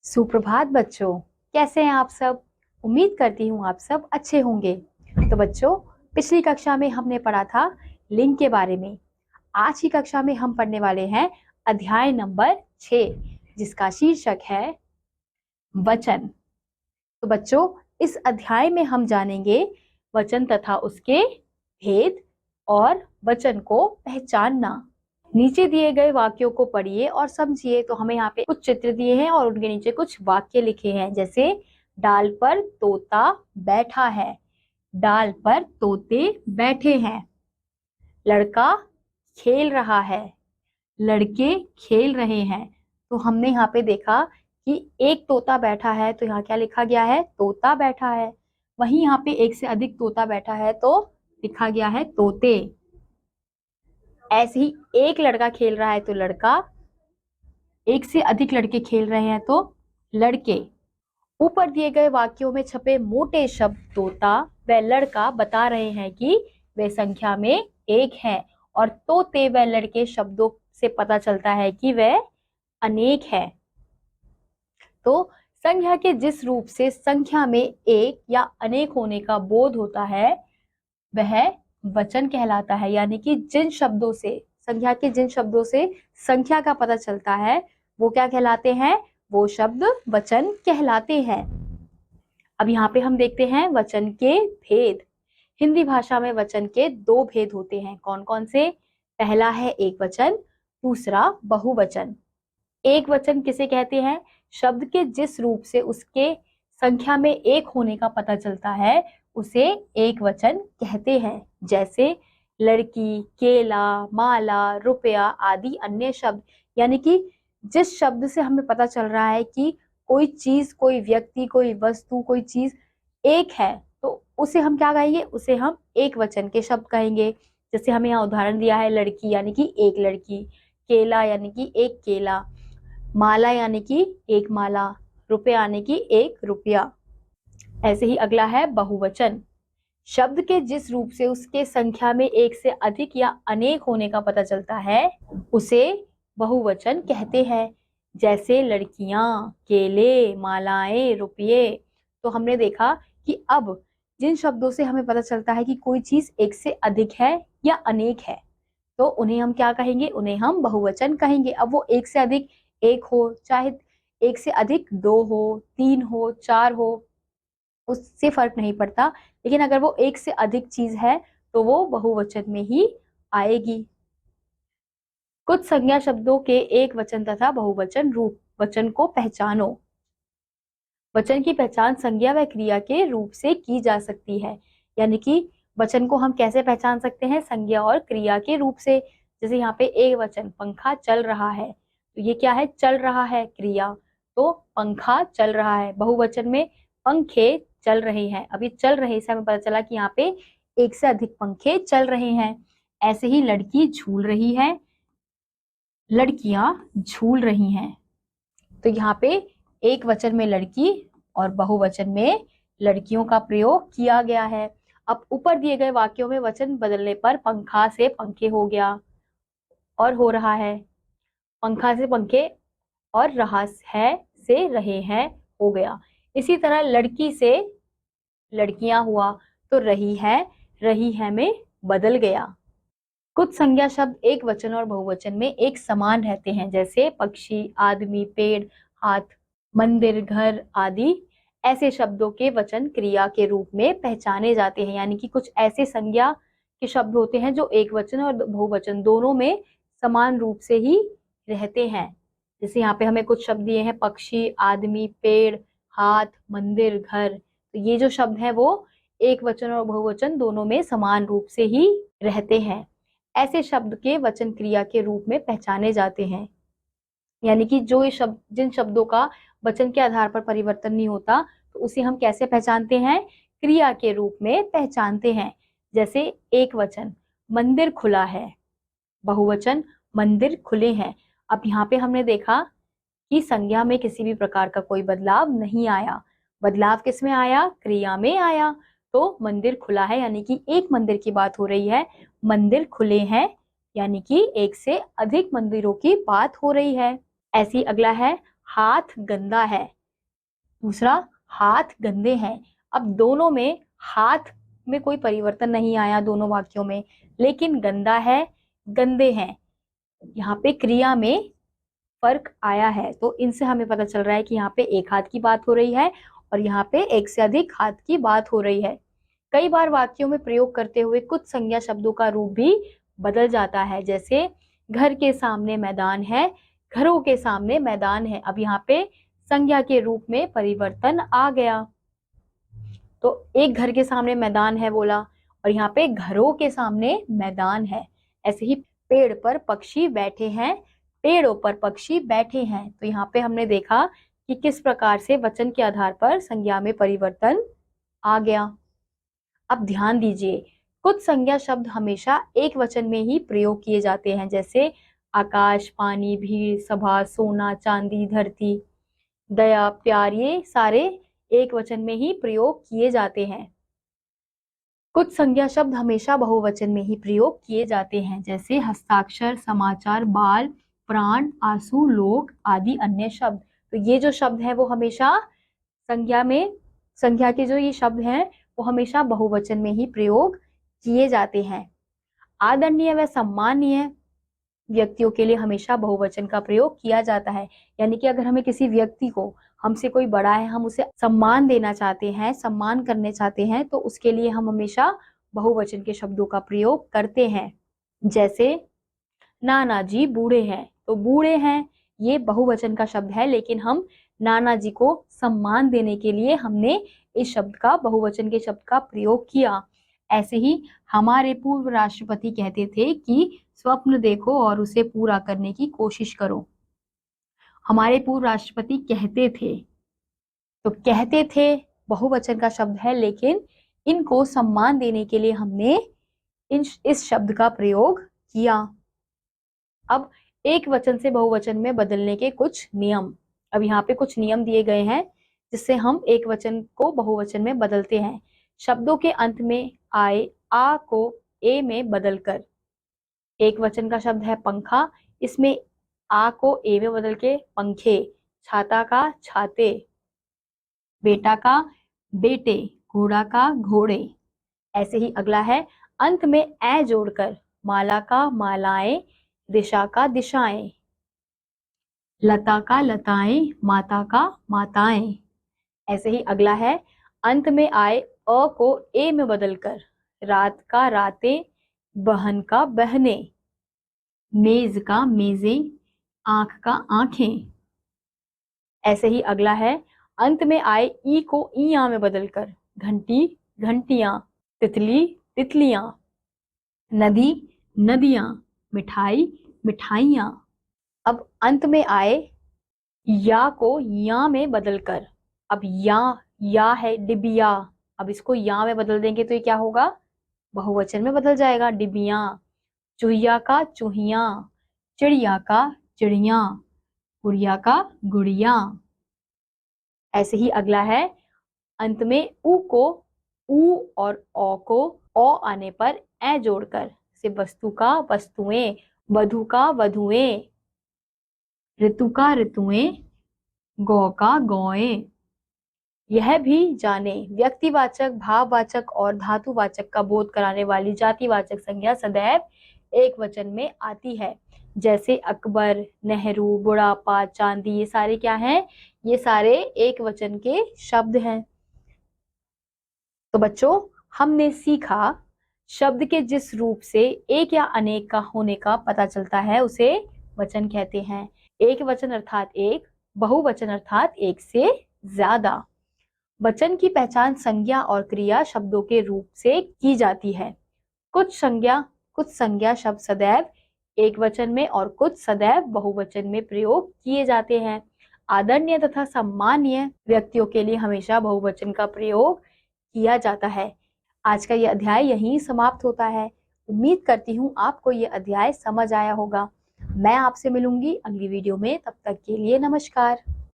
सुप्रभात बच्चों। कैसे हैं आप सब? उम्मीद करती हूँ आप सब अच्छे होंगे। तो बच्चों, पिछली कक्षा में हमने पढ़ा था लिंग के बारे में। आज की कक्षा में हम पढ़ने वाले हैं अध्याय नंबर 6, जिसका शीर्षक है वचन। तो बच्चों, इस अध्याय में हम जानेंगे वचन तथा उसके भेद और वचन को पहचानना। नीचे दिए गए वाक्यों को पढ़िए और समझिए। तो हमें यहाँ पे कुछ चित्र दिए हैं और उनके नीचे कुछ वाक्य लिखे हैं, जैसे डाल पर तोता बैठा है, डाल पर तोते बैठे हैं, लड़का खेल रहा है, लड़के खेल रहे हैं। तो हमने यहाँ पे देखा कि एक तोता बैठा है, तो यहाँ क्या लिखा गया है? तोता बैठा है। वहीं यहाँ पे एक से अधिक तोता बैठा है तो लिखा गया है तोते। ऐसे ही एक लड़का खेल रहा है तो लड़का, एक से अधिक लड़के खेल रहे हैं तो लड़के। ऊपर दिए गए वाक्यों में छपे मोटे शब्द तोता व लड़का बता रहे हैं कि वे संख्या में एक हैं, और तोते व लड़के शब्दों से पता चलता है कि वे अनेक है। तो संख्या के जिस रूप से संख्या में एक या अनेक होने का बोध होता है वह वचन कहलाता है। यानी कि जिन शब्दों से, संख्या के जिन शब्दों से संख्या का पता चलता है वो क्या कहलाते हैं? वो शब्द वचन कहलाते हैं। अब यहाँ पे हम देखते हैं वचन के भेद। हिंदी भाषा में वचन के दो भेद होते हैं। कौन कौन से? पहला है एक वचन, दूसरा बहुवचन। एक वचन किसे कहते हैं? शब्द के जिस रूप से उसके संख्या में एक होने का पता चलता है उसे एक वचन कहते हैं। जैसे लड़की, केला, माला, रुपया आदि अन्य शब्द। यानी कि जिस शब्द से हमें पता चल रहा है कि कोई चीज, कोई व्यक्ति, कोई वस्तु, कोई चीज एक है, तो उसे हम क्या कहेंगे? उसे हम एक वचन के शब्द कहेंगे। जैसे हमें यहाँ उदाहरण दिया है, लड़की यानी कि एक लड़की, केला यानी कि एक केला, माला यानी कि एक माला, रुपया यानी कि एक रुपया। ऐसे ही अगला है बहुवचन। शब्द के जिस रूप से उसके संख्या में एक से अधिक या अनेक होने का पता चलता है उसे बहुवचन कहते हैं। जैसे लड़कियां, केले, मालाएं, रुपये। तो हमने देखा कि अब जिन शब्दों से हमें पता चलता है कि कोई चीज एक से अधिक है या अनेक है तो उन्हें हम क्या कहेंगे? उन्हें हम बहुवचन कहेंगे। अब वो एक से अधिक एक हो, चाहे एक से अधिक दो हो, तीन हो, चार हो, उससे फर्क नहीं पड़ता। लेकिन अगर वो एक से अधिक चीज है तो वो बहुवचन में ही आएगी। कुछ संज्ञा शब्दों के एक वचन तथा बहुवचन रूप। वचन को पहचानो। वचन की पहचान संज्ञा व क्रिया के रूप से की जा सकती है। यानी कि वचन को हम कैसे पहचान सकते हैं? संज्ञा और क्रिया के रूप से। जैसे यहाँ पे एक वचन, पंखा चल रहा है, तो ये क्या है? चल रहा है, क्रिया। तो पंखा चल रहा है। बहुवचन में पंखे चल रहे हैं। अभी चल रहे से हमें पता चला कि यहाँ पे एक से अधिक पंखे चल रहे हैं। ऐसे ही लड़की झूल रही है, लड़कियां झूल रही हैं। तो यहाँ पे एक वचन में लड़की और बहुवचन में लड़कियों का प्रयोग किया गया है। अब ऊपर दिए गए वाक्यों में वचन बदलने पर पंखा से पंखे हो गया और हो रहा है, पंखा से पंखे और रहा है से रहे हैं हो गया। इसी तरह लड़की से लड़कियां हुआ तो रही है में बदल गया। कुछ संज्ञा शब्द एक वचन और बहुवचन में एक समान रहते हैं। जैसे पक्षी, आदमी, पेड़, हाथ, मंदिर, घर आदि। ऐसे शब्दों के वचन क्रिया के रूप में पहचाने जाते हैं। यानी कि कुछ ऐसे संज्ञा के शब्द होते हैं जो एक वचन और बहुवचन दोनों में समान रूप से ही रहते हैं। जैसे यहाँ पे हमें कुछ शब्द दिए हैं, पक्षी, आदमी, पेड़, हाथ, मंदिर, घर। तो ये जो शब्द है वो एक वचन और बहुवचन दोनों में समान रूप से ही रहते हैं। ऐसे शब्द के वचन क्रिया के रूप में पहचाने जाते हैं। यानी कि जो ये शब्द, जिन शब्दों का वचन के आधार पर परिवर्तन नहीं होता तो उसे हम कैसे पहचानते हैं? क्रिया के रूप में पहचानते हैं। जैसे एक वचन, मंदिर खुला है, बहुवचन मंदिर खुले हैं। अब यहाँ पे हमने देखा कि संज्ञा में किसी भी प्रकार का कोई बदलाव नहीं आया। बदलाव किस में आया? क्रिया में आया। तो मंदिर खुला है यानी कि एक मंदिर की बात हो रही है, मंदिर खुले हैं यानी कि एक से अधिक मंदिरों की बात हो रही है। ऐसी अगला है हाथ गंदा है। दूसरा, हाथ गंदे हैं। अब दोनों में हाथ में कोई परिवर्तन नहीं आया दोनों वाक्यों में, लेकिन गंदा है, गंदे हैं, यहाँ पे क्रिया में फर्क आया है। तो इनसे हमें पता चल रहा है कि यहाँ पे एक हाथ की बात हो रही है और यहाँ पे एक से अधिक हाथ की बात हो रही है। कई बार वाक्यों में प्रयोग करते हुए कुछ संज्ञा शब्दों का रूप भी बदल जाता है, जैसे घर के सामने मैदान है, घरों के सामने मैदान है। अब यहाँ पे संज्ञा के रूप में परिवर्तन आ गया। तो एक घर के सामने मैदान है बोला और यहाँ पे घरों के सामने मैदान है। ऐसे ही पेड़ पर पक्षी बैठे हैं, पेड़ों पर पक्षी बैठे हैं। तो यहाँ पे हमने देखा कि किस प्रकार से वचन के आधार पर संज्ञा में परिवर्तन आ गया। अब ध्यान दीजिए, कुछ संज्ञा शब्द हमेशा एक वचन में ही प्रयोग किए जाते हैं, जैसे आकाश, पानी, भीड़, सभा, सोना, चांदी, धरती, दया, प्यार, ये सारे एक वचन में ही प्रयोग किए जाते हैं। कुछ संज्ञा शब्द हमेशा बहुवचन में ही प्रयोग किए जाते हैं, जैसे हस्ताक्षर, समाचार, बाल, प्राण, आंसू, लोक आदि अन्य शब्द। तो ये जो शब्द है वो हमेशा संज्ञा के जो ये शब्द हैं वो हमेशा बहुवचन में ही प्रयोग किए जाते हैं। आदरणीय व सम्माननीय व्यक्तियों के लिए हमेशा बहुवचन का प्रयोग किया जाता है। यानी कि अगर हमें किसी व्यक्ति को, हमसे कोई बड़ा है, हम उसे सम्मान देना चाहते हैं, सम्मान करने चाहते हैं, तो उसके लिए हम हमेशा बहुवचन के शब्दों का प्रयोग करते हैं। जैसे नाना जी बूढ़े हैं, तो बूढ़े हैं ये बहुवचन का शब्द है, लेकिन हम नाना जी को सम्मान देने के लिए हमने इस शब्द का, बहुवचन के शब्द का प्रयोग किया। ऐसे ही हमारे पूर्व राष्ट्रपति कहते थे कि स्वप्न देखो और उसे पूरा करने की कोशिश करो। हमारे पूर्व राष्ट्रपति कहते थे, तो कहते थे बहुवचन का शब्द है, लेकिन इनको सम्मान देने के लिए हमने इस शब्द का प्रयोग किया। अब एक वचन से बहुवचन में बदलने के कुछ नियम, अब यहाँ पे कुछ नियम दिए गए हैं जिससे हम एक वचन को बहुवचन में बदलते हैं। शब्दों के अंत में आए आ को ए में बदलकर। एक वचन का शब्द है पंखा, इसमें आ को ए में बदल के पंखे, छाता का छाते, बेटा का बेटे, घोड़ा का घोड़े। ऐसे ही अगला है अंत में ए जोड़कर, माला का मालाएं, दिशा का दिशाएं, लता का लताएं, माता का माताएं। ऐसे ही अगला है अंत में आए अ को ए में बदलकर, रात का रातें, बहन का बहने, मेज का मेजें, आंख का आंखें। ऐसे ही अगला है अंत में आए ई को इया में बदलकर, घंटी घंटियां, तितली तितलियां, नदी नदियां, मिठाई मिठाइयां। अब अंत में आए या को या में बदलकर, अब या है डिबिया, अब इसको या में बदल देंगे तो ये क्या होगा, बहुवचन में बदल जाएगा, डिबिया। चूहिया का चूहिया, चिड़िया का चिड़िया, गुड़िया का गुड़िया। ऐसे ही अगला है अंत में उ को उ और औ को औ आने पर ए जोड़कर, से वस्तु का वस्तुएं, वधु का वधुएं, ऋतु का ऋतुएं, गौ का गौएं। यह भी जाने, व्यक्तिवाचक, भाववाचक और धातुवाचक का बोध कराने वाली जातिवाचक संज्ञा सदैव एक वचन में आती है। जैसे अकबर, नेहरू, बुढ़ापा, चांदी, ये सारे क्या हैं, ये सारे एक वचन के शब्द हैं। तो बच्चों, हमने सीखा शब्द के जिस रूप से एक या अनेक का होने का पता चलता है उसे वचन कहते हैं। एक वचन अर्थात एक, बहुवचन अर्थात एक से ज्यादा। वचन की पहचान संज्ञा और क्रिया शब्दों के रूप से की जाती है। कुछ संज्ञा शब्द सदैव एक वचन में और कुछ सदैव बहुवचन में प्रयोग किए जाते हैं। आदरणीय तथा सम्मानीय व्यक्तियों के लिए हमेशा बहुवचन का प्रयोग किया जाता है। आज का ये अध्याय यहीं समाप्त होता है। उम्मीद करती हूँ आपको ये अध्याय समझ आया होगा। मैं आपसे मिलूंगी अगली वीडियो में, तब तक के लिए नमस्कार।